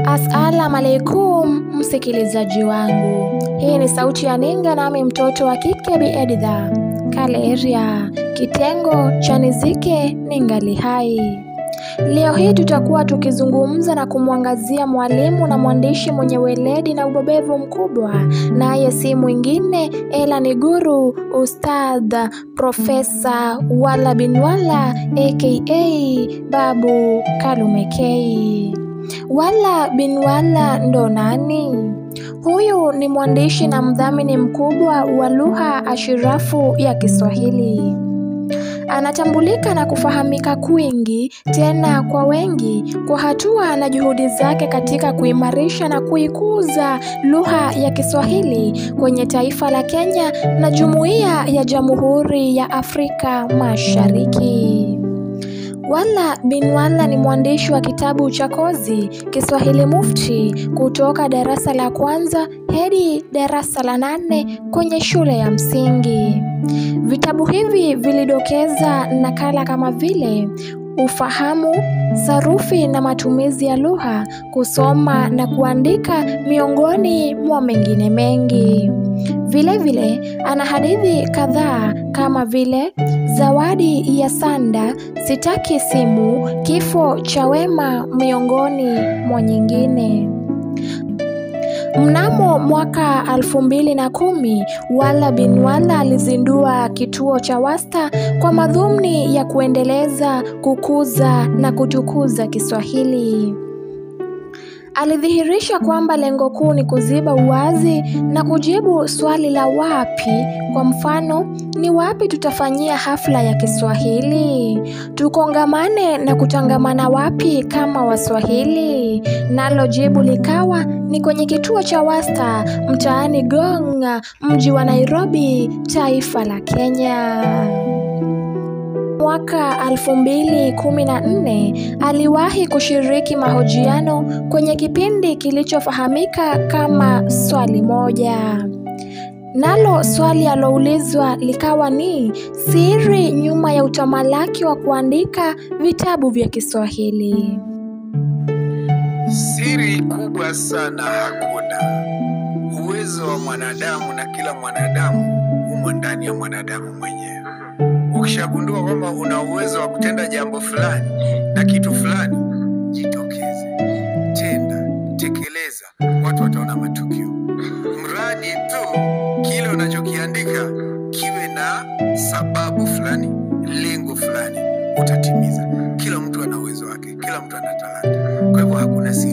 Assalamu alaikum msikilizaji wangu. Hii ni sauti ya Ninga nami mtoto wa kike Bi Editha. Kale area, kitengo cha nizike ningali hai. Leo hii tutakuwa tukizungumza na kumwangazia mwalimu na mwandishi mwenye weledi na ubobevu mkubwa, naye si mwingine ila ni guru Ustadh Profesa Wala bin Wala aka Babu Kalumekei. Wala bin Wala ndo nani? Huyu ni mwandishi na mdhamini mkubwa wa lugha ashirafu ya Kiswahili. Anatambulika na kufahamika kwingi, tena kwa wengi, kwa hatua na juhudi zake katika kuimarisha na kuikuza lugha ya Kiswahili kwenye taifa la Kenya na Jumuiya ya Jamhuri ya Afrika Mashariki. Wala bin Wala ni mwandishi wa kitabu cha kozi Kiswahili Mufti kutoka darasa la kwanza hadi darasa la 8 kwenye shule ya msingi. Vitabu hivi vilidokeza nakala kama vile ufahamu, sarufi na matumizi ya lugha, kusoma na kuandika, miongoni mwa mengine mengi. Vile ana hadithi kadhaa kama vile Zawadi ya Sanda, Sitaki Simu, Kifo cha Wema, miongoni mwa nyingine. Mnamo mwaka 2010, Wala bin Wala alizindua kituo cha Wasta kwa madhumuni ya kuendeleza, kukuza na kutukuza Kiswahili. Alidhihirisha kwamba lengo kuu ni kuziba uwazi na kujibu swali la wapi. Kwa mfano, ni wapi tutafanyia hafla ya Kiswahili? Tukongamane na kutangamana wapi kama Waswahili? Nalo jibu likawa ni kwenye kituo cha Wasta mtaani Ngong, mji wa Nairobi, taifa la Kenya. Mwaka 2014 aliwahi kushiriki mahojiano kwenye kipindi kilichofahamika kama Swali Moja. Nalo swali aloulizwa likawa ni siri nyuma ya utamalaki wa kuandika vitabu vya Kiswahili. Siri kubwa sana hakuna. Uwezo wa mwanadamu na kila mwanadamu umo ndani ya mwanadamu mwenyewe. Ukishagundua kwamba una uwezo wa kutenda jambo fulani na kitu fulani, jitokeze, tenda, tekeleza, watu wataona matukio. Mradi tu kile unachokiandika kiwe na sababu fulani, lengo fulani, utatimiza. Kila mtu ana uwezo wake, kila mtu ana talanta. Kwa hivyo hakuna siri.